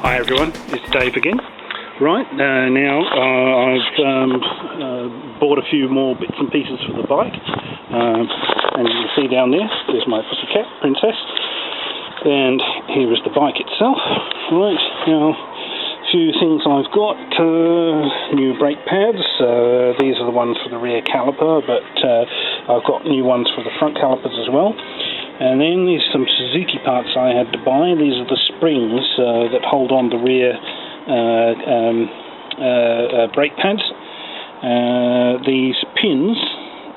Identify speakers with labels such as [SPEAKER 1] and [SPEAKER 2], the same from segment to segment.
[SPEAKER 1] Hi everyone, it's Dave again. Right, now I've bought a few more bits and pieces for the bike, and you can see down there's my pussycat, Princess, and here is the bike itself. Right, now a few things I've got, new brake pads. These are the ones for the rear caliper, but I've got new ones for the front calipers as well. And then there's some Suzuki parts I had to buy. These are the springs that hold on the rear brake pads. These pins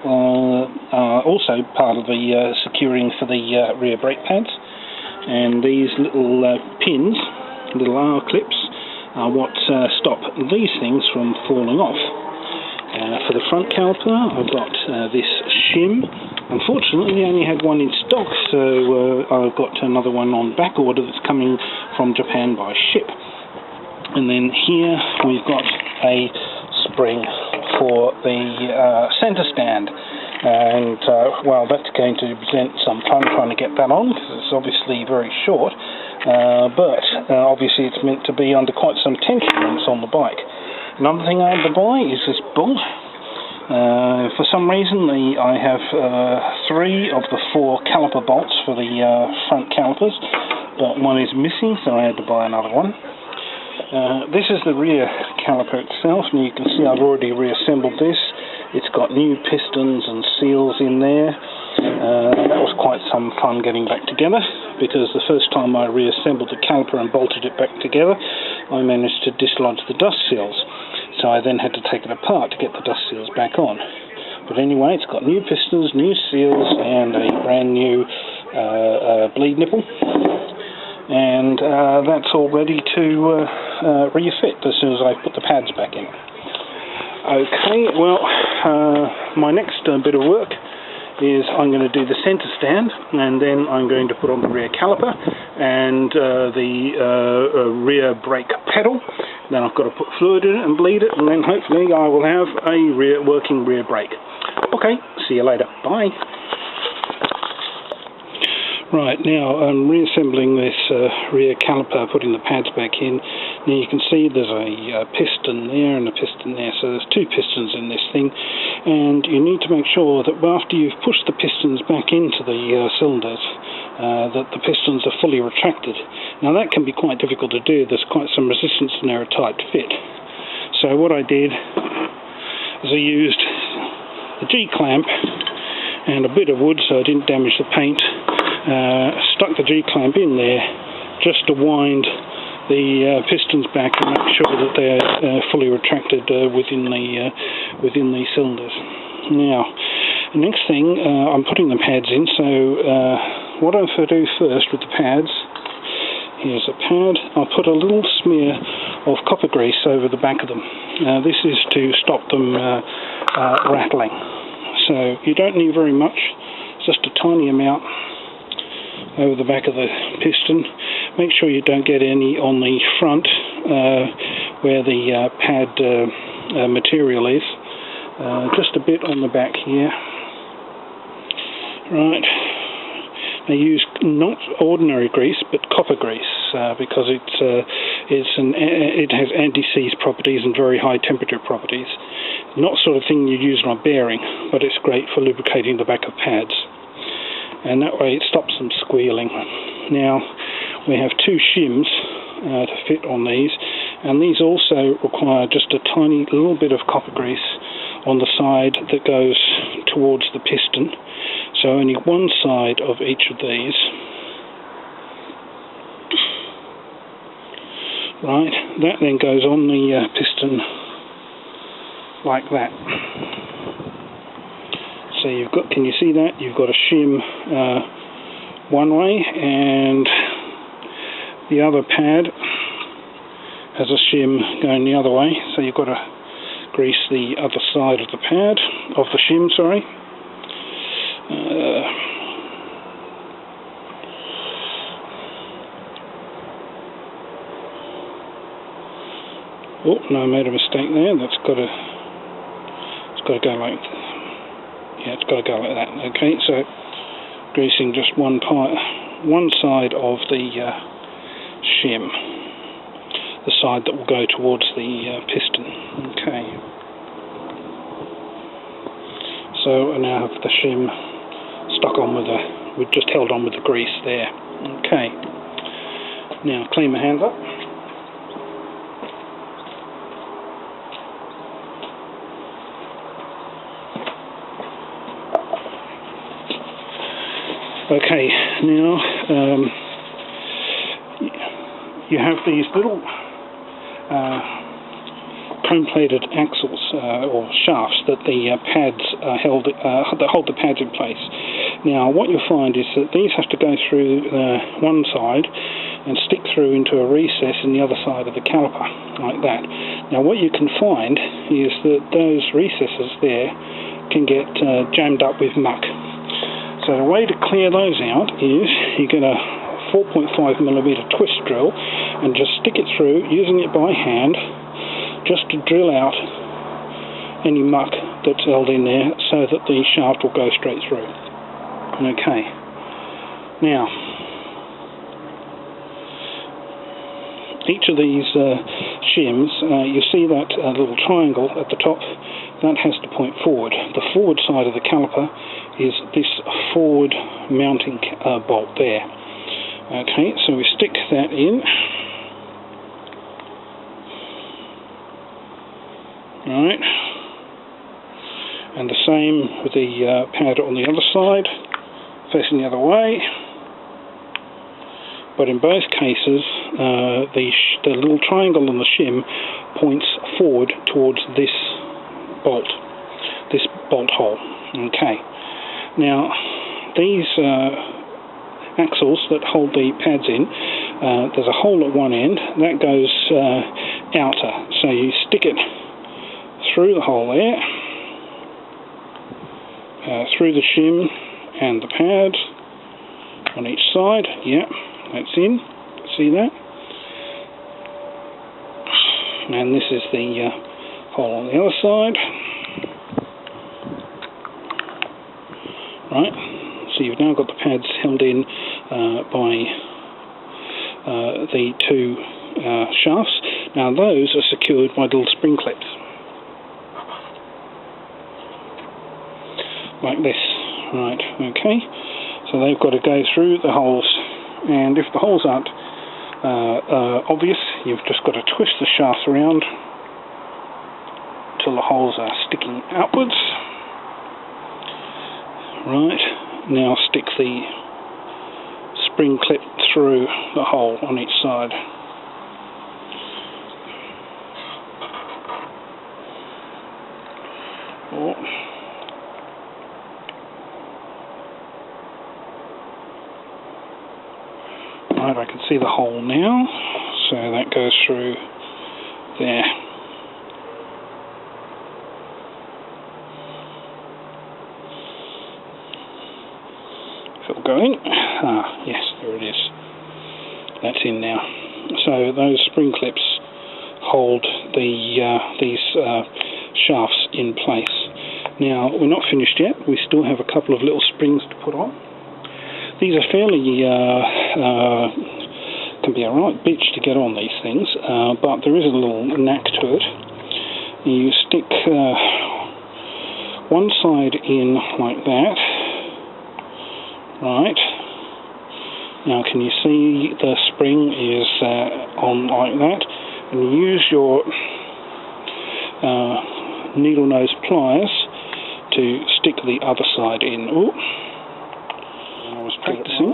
[SPEAKER 1] are also part of the securing for the rear brake pads. And these little pins, little R clips, are what stop these things from falling off. For the front caliper, I've got this shim. Unfortunately, I only had one in stock, so I've got another one on back order that's coming from Japan by ship. And then here we've got a spring for the centre stand. And, well, that's going to present some fun trying to get that on, because it's obviously very short. But obviously it's meant to be under quite some tension when it's on the bike. Another thing I had to buy is this bolt. For some reason I have 3 of the 4 caliper bolts for the front calipers, but one is missing, so I had to buy another one. This is the rear caliper itself, and you can see I've already reassembled this. It's got new pistons and seals in there. That was quite some fun getting back together, because the first time I reassembled the caliper and bolted it back together, I managed to dislodge the dust seals. So I then had to take it apart to get the dust seals back on. But anyway, it's got new pistons, new seals, and a brand new bleed nipple. And that's all ready to refit as soon as I put the pads back in. Okay, well, my next bit of work is I'm going to do the centre stand, and then I'm going to put on the rear caliper and the rear brake pedal. Then I've got to put fluid in it and bleed it, and then hopefully I will have a working rear brake. Okay, see you later. Bye. Right, now I'm reassembling this rear caliper, putting the pads back in. Now you can see there's a piston there and a piston there, so there's 2 pistons in this thing, and you need to make sure that after you've pushed the pistons back into the cylinders, that the pistons are fully retracted. Now that can be quite difficult to do. There's quite some resistance in a tight fit. So what I did is I used the G-clamp and a bit of wood so I didn't damage the paint. Stuck the G-clamp in there just to wind the pistons back and make sure that they're fully retracted within the cylinders. Now, the next thing, I'm putting the pads in, so what I'm going to do first with the pads, here's a pad. I'll put a little smear of copper grease over the back of them. This is to stop them rattling. So you don't need very much, just a tiny amount over the back of the piston. Make sure you don't get any on the front where the pad material is. Just a bit on the back here. Right. They use not ordinary grease but copper grease because it has anti-seize properties and very high temperature properties. Not sort of thing you use on a bearing, but it's great for lubricating the back of pads. And that way it stops them squealing. Now we have 2 shims to fit on these, and these also require just a tiny little bit of copper grease on the side that goes towards the piston. So only one side of each of these. Right, that then goes on the piston like that. So you've got, can you see that? You've got a shim one way, and the other pad has a shim going the other way. So you've got to grease the other side of the pad, of the shim, sorry. Oh no, I made a mistake there. It's got to go like. Yeah, it's got to go like that. Okay, so greasing just one side of the shim. the side that will go towards the piston. Okay. So I now have the shim stuck on we've just held on with the grease there. Okay. Now clean my hands up. Okay, now you have these little chrome-plated axles or shafts that the pads that hold the pads in place. Now, what you'll find is that these have to go through one side and stick through into a recess in the other side of the caliper, like that. Now, what you can find is that those recesses there can get jammed up with muck. So the way to clear those out is you get a 4.5mm twist drill and just stick it through, using it by hand, just to drill out any muck that's held in there so that the shaft will go straight through. Okay. Now, each of these shims, you see that little triangle at the top, that has to point forward. The forward side of the caliper is this forward mounting bolt there. Okay, so we stick that in. Right. And the same with the pad on the other side, facing the other way. But in both cases, the little triangle on the shim points forward towards this bolt hole. Okay. Now, these axles that hold the pads in, there's a hole at one end that goes outer. So you stick it through the hole there, through the shim and the pads on each side. Yeah, that's in. See that? And this is the hole on the other side. Right, so you've now got the pads held in by the two shafts. Now those are secured by little spring clips, like this. Right, okay, so they've got to go through the holes, and if the holes aren't obvious, you've just got to twist the shafts around till the holes are sticking outwards. Right, now stick the spring clip through the hole on each side. Oh. Right, I can see the hole now, so that goes through there. Going. Yes, there it is. That's in now. So those spring clips hold these shafts in place. Now, we're not finished yet. We still have a couple of little springs to put on. These are fairly can be a right bitch to get on these things, but there is a little knack to it. You stick one side in like that. Right, now can you see the spring is on like that, and you use your needle nose pliers to stick the other side in. Oh, I was practicing,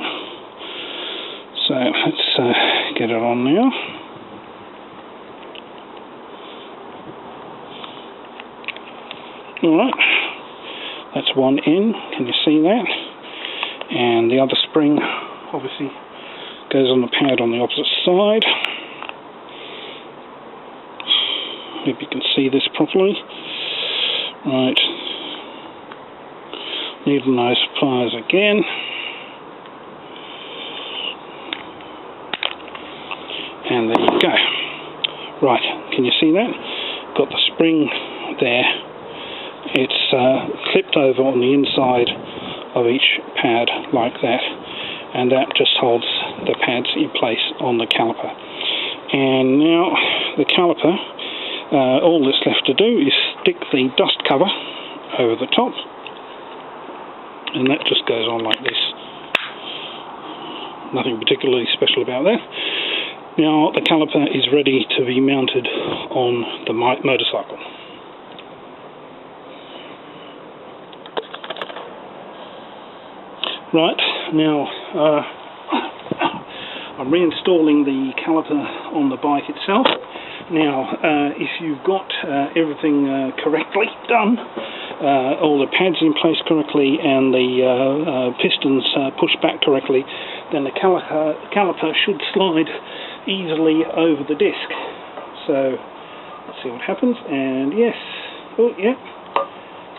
[SPEAKER 1] so let's get it on now. Alright, that's one end, can you see that? And the other spring obviously goes on the pad on the opposite side. Maybe you can see this properly. Right. Needle nose pliers again. And there you go. Right, can you see that? Got the spring there. It's clipped over on the inside of each pad like that, and that just holds the pads in place on the caliper. And now the caliper, all that's left to do is stick the dust cover over the top, and that just goes on like this. Nothing particularly special about that. Now the caliper is ready to be mounted on the motorcycle. Right, now I'm reinstalling the caliper on the bike itself. Now if you've got everything correctly done, all the pads in place correctly and the pistons pushed back correctly, then the caliper should slide easily over the disc. So let's see what happens, and yes, oh yeah,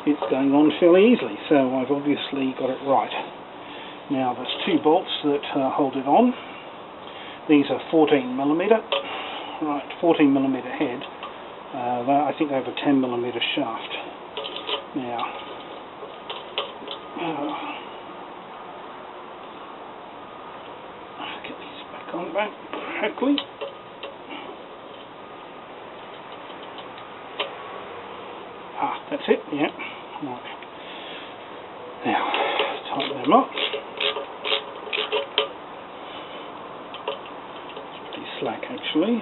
[SPEAKER 1] it's going on fairly easily, so I've obviously got it right. Now there's two bolts that hold it on. These are 14mm, right, 14mm head. I think they have a 10mm shaft. Now, get these back on correctly. That's it, yeah. Right. Now, tighten them up. It's pretty slack actually.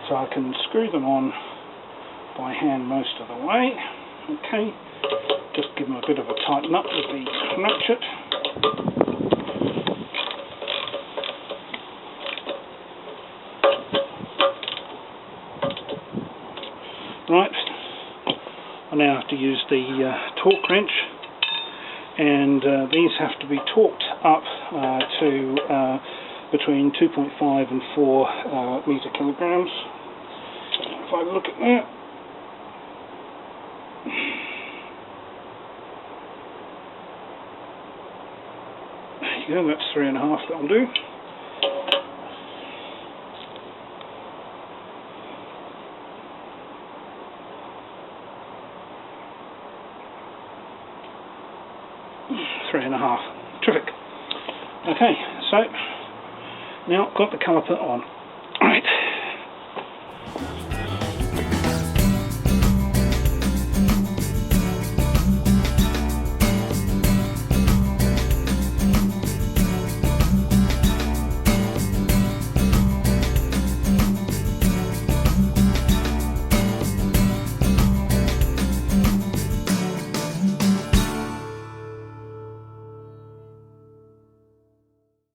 [SPEAKER 1] So I can screw them on by hand most of the way. Okay, just give them a bit of a tighten up with the ratchet. Right, I now have to use the torque wrench, and these have to be torqued up to between 2.5 and 4 meter kilograms. If I look at that, there you go, that's 3.5, that'll do. Three and a half. Terrific. Okay, so now got the caliper on.